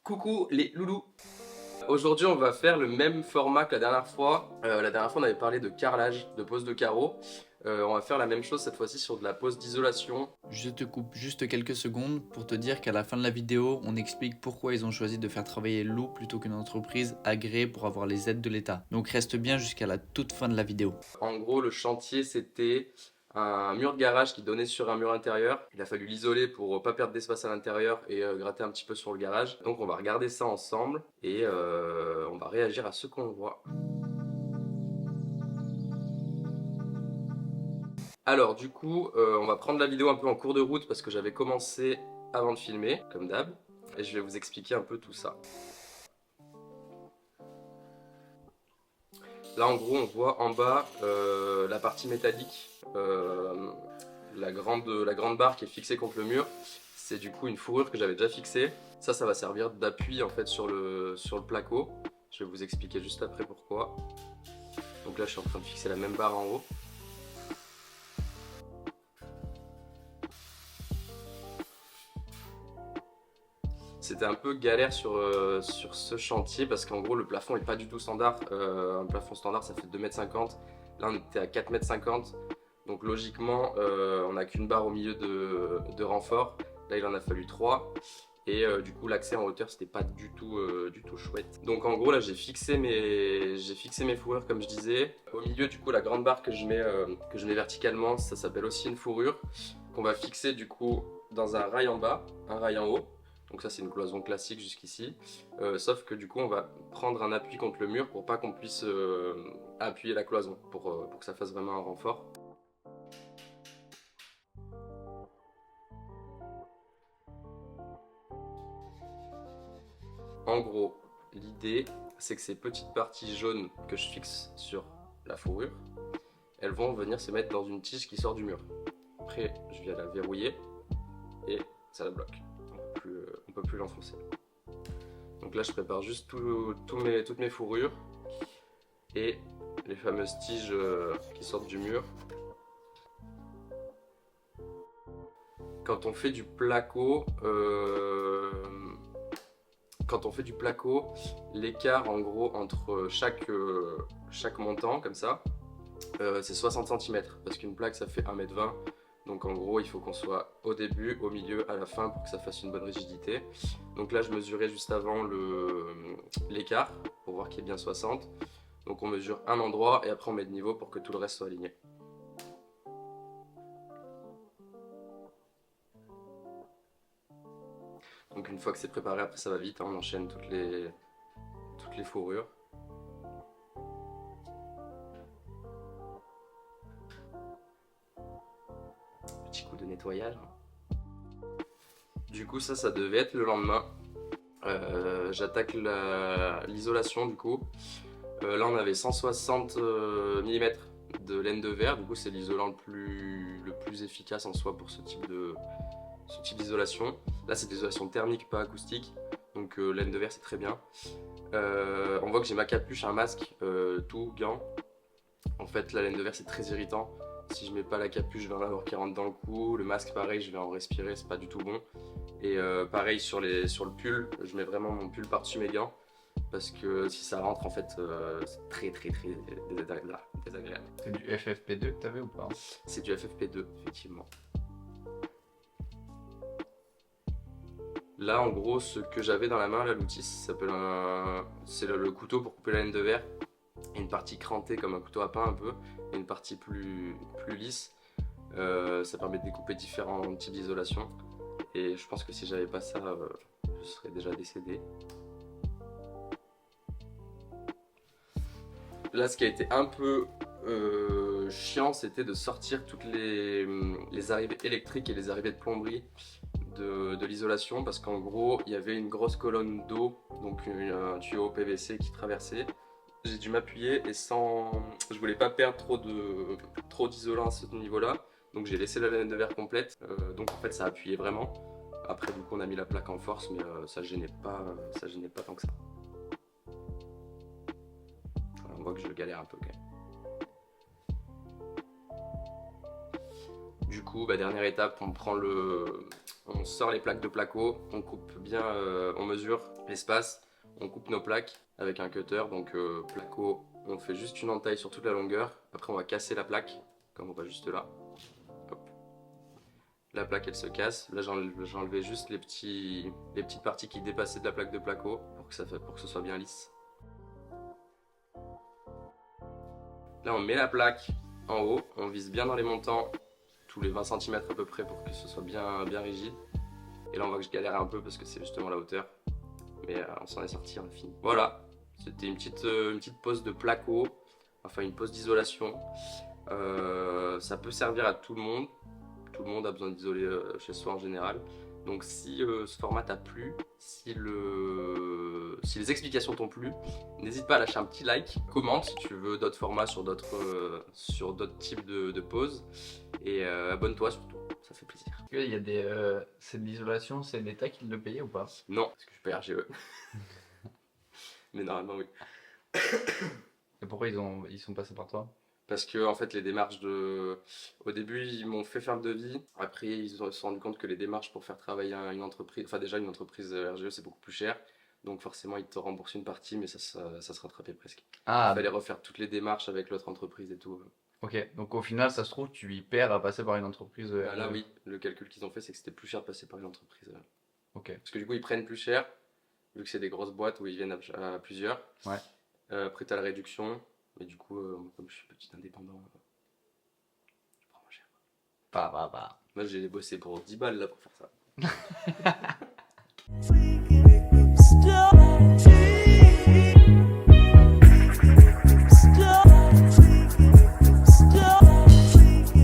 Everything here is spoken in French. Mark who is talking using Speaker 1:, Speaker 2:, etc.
Speaker 1: Coucou les loulous. Aujourd'hui on va faire le même format que la dernière fois. La dernière fois on avait parlé de carrelage, de pose de carreaux. On va faire la même chose cette fois-ci sur de la pose d'isolation.
Speaker 2: Je te coupe juste quelques secondes pour te dire qu'à la fin de la vidéo, on explique pourquoi ils ont choisi de faire travailler Lou plutôt qu'une entreprise agréée pour avoir les aides de l'État. Donc reste bien jusqu'à la toute fin de la vidéo.
Speaker 1: En gros le chantier c'était un mur de garage qui donnait sur un mur intérieur. Il a fallu l'isoler pour pas perdre d'espace à l'intérieur et gratter un petit peu sur le garage. Donc on va regarder ça ensemble et on va réagir à ce qu'on voit. Alors du coup, on va prendre la vidéo un peu en cours de route parce que j'avais commencé avant de filmer, comme d'hab, et je vais vous expliquer un peu tout ça. Là en gros on voit en bas la partie métallique, la grande barre qui est fixée contre le mur. C'est du coup une fourrure que j'avais déjà fixée. Ça va servir d'appui en fait sur le placo. Je vais vous expliquer juste après pourquoi. Donc là je suis en train de fixer la même barre en haut. C'était un peu galère sur ce chantier parce qu'en gros le plafond est pas du tout standard. Un plafond standard ça fait 2,50 m. Là on était à 4,50 m. Donc logiquement on n'a qu'une barre au milieu de renfort. Là il en a fallu 3. Et du coup l'accès en hauteur c'était pas du tout chouette. Donc en gros là j'ai fixé mes fourrures comme je disais. Au milieu du coup la grande barre que je mets verticalement, ça s'appelle aussi une fourrure. Qu'on va fixer du coup dans un rail en bas, un rail en haut. Donc ça c'est une cloison classique jusqu'ici, sauf que du coup on va prendre un appui contre le mur pour pas qu'on puisse appuyer la cloison, pour que ça fasse vraiment un renfort. En gros, l'idée c'est que ces petites parties jaunes que je fixe sur la fourrure, elles vont venir se mettre dans une tige qui sort du mur. Après je viens la verrouiller et ça la bloque. On peut plus l'enfoncer. Donc là je prépare juste toutes mes fourrures et les fameuses tiges qui sortent du mur. Quand on fait du placo, l'écart en gros entre chaque montant comme ça, c'est 60 cm parce qu'une plaque ça fait 1,20 m. Donc en gros il faut qu'on soit au début, au milieu, à la fin pour que ça fasse une bonne rigidité. Donc là je mesurais juste avant l'écart pour voir qu'il y ait bien 60. Donc on mesure un endroit et après on met de niveau pour que tout le reste soit aligné. Donc une fois que c'est préparé, après ça va vite, hein, on enchaîne toutes les fourrures. Petit coup de nettoyage. Du coup ça devait être le lendemain. J'attaque l'isolation du coup. Là on avait 160 mm de laine de verre, du coup c'est l'isolant le plus efficace en soi pour ce type d'isolation. Là c'est de l'isolation thermique, pas acoustique, donc laine de verre c'est très bien. On voit que j'ai ma capuche, un masque, tout, gants. En fait la laine de verre c'est très irritant. Si je mets pas la capuche, je vais en avoir qui rentre dans le cou. Le masque pareil, je vais en respirer, c'est pas du tout bon. Et pareil sur le pull, je mets vraiment mon pull par-dessus mes gants. Parce que si ça rentre en fait, c'est très désagréable.
Speaker 3: C'est du FFP2 que t'avais ou pas?
Speaker 1: C'est du FFP2 effectivement. Là en gros ce que j'avais dans la main, là l'outil s'appelle c'est le couteau pour couper la laine de verre. Une partie crantée comme un couteau à pain un peu, et une partie plus lisse. Ça permet de découper différents types d'isolation. Et je pense que si j'avais pas ça, je serais déjà décédé. Là ce qui a été un peu chiant, c'était de sortir toutes les arrivées électriques et les arrivées de plomberie de l'isolation, parce qu'en gros il y avait une grosse colonne d'eau, donc un tuyau PVC qui traversait. J'ai dû m'appuyer et je voulais pas perdre trop d'isolant à ce niveau là, donc j'ai laissé la laine de verre complète. Donc en fait ça appuyait vraiment. Après du coup on a mis la plaque en force, mais ça gênait pas tant que ça. Voilà, on voit que je galère un peu quand même. Du coup dernière étape, on sort les plaques de placo, on coupe bien, on mesure l'espace, on coupe nos plaques avec un cutter, donc placo, on fait juste une entaille sur toute la longueur, après on va casser la plaque, comme on va juste là. Hop. La plaque elle se casse, là j'ai enlevé juste les petites parties qui dépassaient de la plaque de placo pour que ce soit bien lisse. Là on met la plaque en haut, on vise bien dans les montants, tous les 20 cm à peu près pour que ce soit bien rigide. Et là on voit que je galère un peu parce que c'est justement la hauteur. Mais on s'en est sorti, on a fini. Voilà, c'était une petite pose de placo, enfin une pose d'isolation. Ça peut servir à tout le monde. Tout le monde a besoin d'isoler chez soi en général. Donc si ce format t'a plu, si les explications t'ont plu, n'hésite pas à lâcher un petit like, commente si tu veux d'autres formats sur d'autres types de poses. Et abonne-toi surtout, ça fait plaisir.
Speaker 3: Il y a c'est de l'isolation, c'est l'État qui le payait ou pas?
Speaker 1: Non, parce que je paye RGE. Mais normalement oui.
Speaker 3: Et pourquoi ils sont passés par toi?
Speaker 1: Parce que en fait les démarches au début ils m'ont fait faire le devis, après ils se sont rendu compte que les démarches pour faire travailler une entreprise, enfin déjà une entreprise RGE c'est beaucoup plus cher, donc forcément ils te remboursent une partie mais ça se rattrapait presque.
Speaker 3: Ah,
Speaker 1: Il fallait refaire toutes les démarches avec l'autre entreprise et tout.
Speaker 3: ok. Donc au final, ça se trouve, tu y perds à passer par une entreprise.
Speaker 1: Là oui, le calcul qu'ils ont fait c'est que c'était plus cher de passer par une entreprise.
Speaker 3: Ok.
Speaker 1: Parce que du coup ils prennent plus cher, vu que c'est des grosses boîtes où ils viennent à plusieurs.
Speaker 3: Ouais.
Speaker 1: Après t'as la réduction. Mais du coup, comme je suis petit indépendant, je prends moins cher.
Speaker 3: Bah.
Speaker 1: Moi j'ai bossé pour 10 balles là pour faire ça.